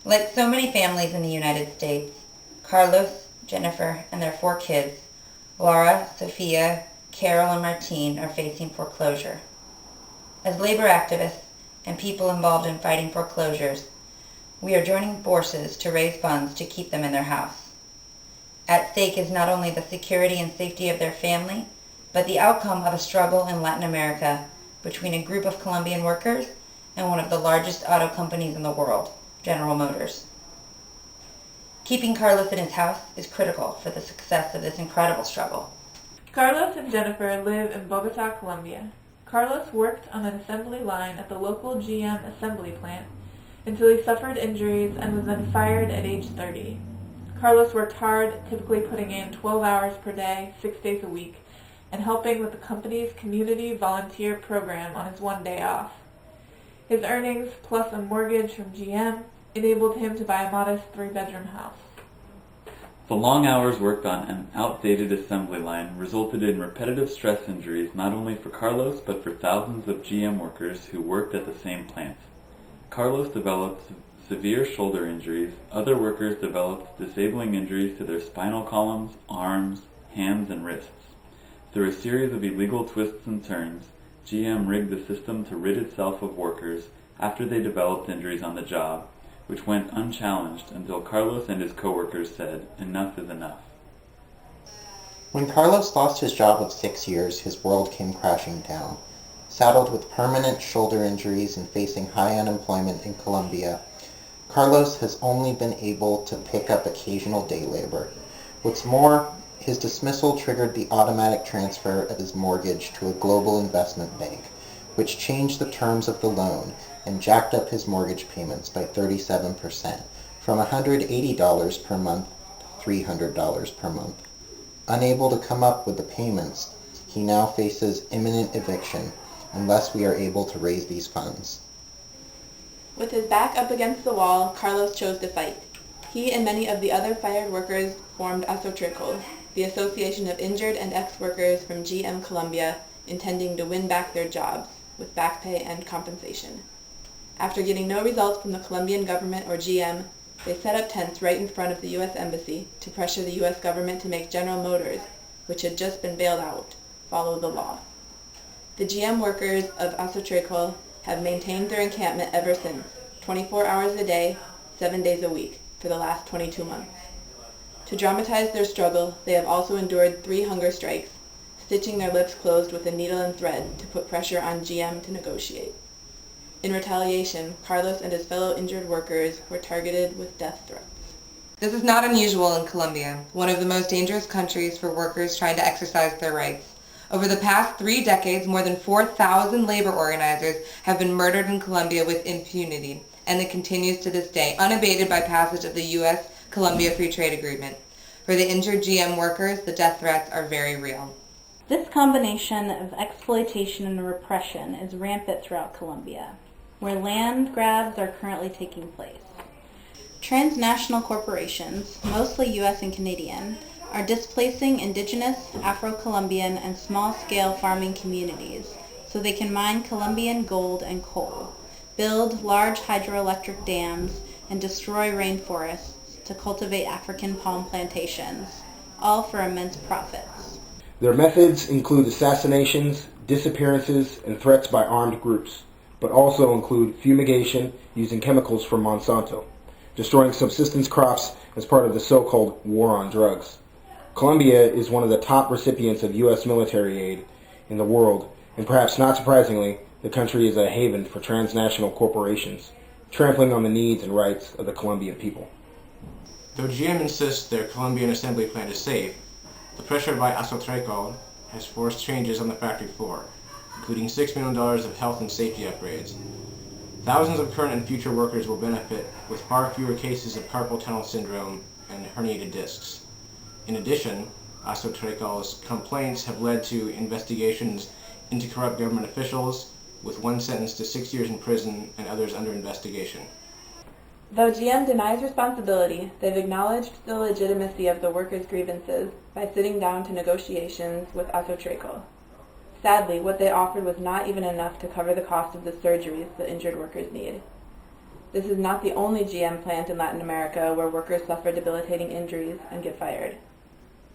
Like so many families in the United States, Carlos, Jennifer, and their 4 kids, Laura, Sophia, Carol, and Martine, are facing foreclosure. As labor activists and people involved in fighting foreclosures, we are joining forces to raise funds to keep them in their house. At stake is not only the security and safety of their family, but the outcome of a struggle in Latin America between a group of Colombian workers and one of the largest auto companies in the world, General Motors. Keeping Carlos in his house is critical for the success of this incredible struggle. Carlos and Jennifer live in Bogota, Colombia. Carlos worked on an assembly line at the local GM assembly plant until he suffered injuries and was then fired at age 30. Carlos worked hard, typically putting in 12 hours per day, 6 days a week, and helping with the company's community volunteer program on his one day off. His earnings, plus a mortgage from GM, enabled him to buy a modest 3-bedroom house. The long hours worked on an outdated assembly line resulted in repetitive stress injuries not only for Carlos but for thousands of GM workers who worked at the same plant. Carlos developed severe shoulder injuries. Other workers developed disabling injuries to their spinal columns, arms, hands, and wrists. Through a series of illegal twists and turns, GM rigged the system to rid itself of workers after they developed injuries on the job, which went unchallenged until Carlos and his coworkers said, "Enough is enough." When Carlos lost his job of 6 years, his world came crashing down. Saddled with permanent shoulder injuries and facing high unemployment in Colombia, Carlos has only been able to pick up occasional day labor. What's more, his dismissal triggered the automatic transfer of his mortgage to a global investment bank, which changed the terms of the loan and jacked up his mortgage payments by 37%, from $180 per month to $300 per month. Unable to come up with the payments, he now faces imminent eviction unless we are able to raise these funds. With his back up against the wall, Carlos chose to fight. He and many of the other fired workers formed Asotricol, the Association of Injured and Ex-Workers from GM Colombia, intending to win back their jobs, with back pay and compensation. After getting no results from the Colombian government or GM, they set up tents right in front of the U.S. Embassy to pressure the U.S. government to make General Motors, which had just been bailed out, follow the law. The GM workers of Asotricol have maintained their encampment ever since, 24 hours a day, 7 days a week, for the last 22 months. To dramatize their struggle, they have also endured 3 hunger strikes, stitching their lips closed with a needle and thread to put pressure on GM to negotiate. In retaliation, Carlos and his fellow injured workers were targeted with death threats. This is not unusual in Colombia, one of the most dangerous countries for workers trying to exercise their rights. Over the past 3 decades, more than 4,000 labor organizers have been murdered in Colombia with impunity, and it continues to this day, unabated by passage of the U.S.-Colombia Free Trade Agreement. For the injured GM workers, the death threats are very real. This combination of exploitation and repression is rampant throughout Colombia, where land grabs are currently taking place. Transnational corporations, mostly U.S. and Canadian, are displacing indigenous, Afro-Colombian, and small-scale farming communities so they can mine Colombian gold and coal, build large hydroelectric dams, and destroy rainforests to cultivate African palm plantations, all for immense profits. Their methods include assassinations, disappearances, and threats by armed groups, but also include fumigation using chemicals from Monsanto, destroying subsistence crops as part of the so-called war on drugs. Colombia is one of the top recipients of U.S. military aid in the world, and perhaps not surprisingly, the country is a haven for transnational corporations, trampling on the needs and rights of the Colombian people. Though GM insists their Colombian assembly plant is safe, the pressure by Asotricol has forced changes on the factory floor, including $6 million of health and safety upgrades. Thousands of current and future workers will benefit with far fewer cases of carpal tunnel syndrome and herniated discs. In addition, Asotricol's complaints have led to investigations into corrupt government officials, with one sentenced to 6 years in prison and others under investigation. Though GM denies responsibility, they've acknowledged the legitimacy of the workers' grievances by sitting down to negotiations with Asotricol. Sadly, what they offered was not even enough to cover the cost of the surgeries the injured workers need. This is not the only GM plant in Latin America where workers suffer debilitating injuries and get fired.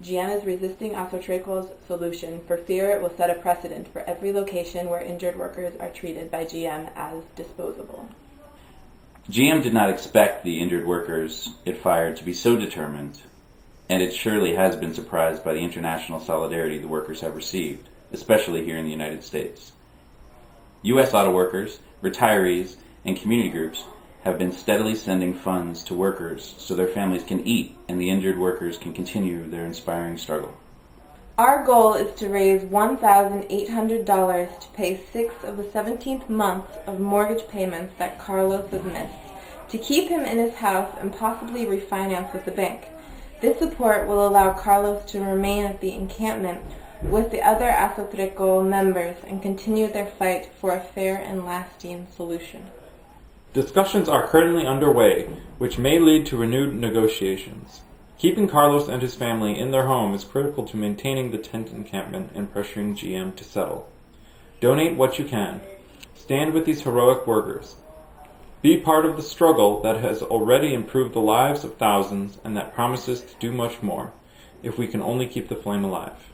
GM is resisting Azotracol's solution for fear it will set a precedent for every location where injured workers are treated by GM as disposable. GM did not expect the injured workers it fired to be so determined, and it surely has been surprised by the international solidarity the workers have received, especially here in the United States. U.S. auto workers, retirees, and community groups have been steadily sending funds to workers so their families can eat and the injured workers can continue their inspiring struggle. Our goal is to raise $1,800 to pay 6 of the 17th months of mortgage payments that Carlos has missed, to keep him in his house and possibly refinance with the bank. This support will allow Carlos to remain at the encampment with the other Azotreco members and continue their fight for a fair and lasting solution. Discussions are currently underway, which may lead to renewed negotiations. Keeping Carlos and his family in their home is critical to maintaining the tent encampment and pressuring GM to settle. Donate what you can. Stand with these heroic workers. Be part of the struggle that has already improved the lives of thousands and that promises to do much more, if we can only keep the flame alive.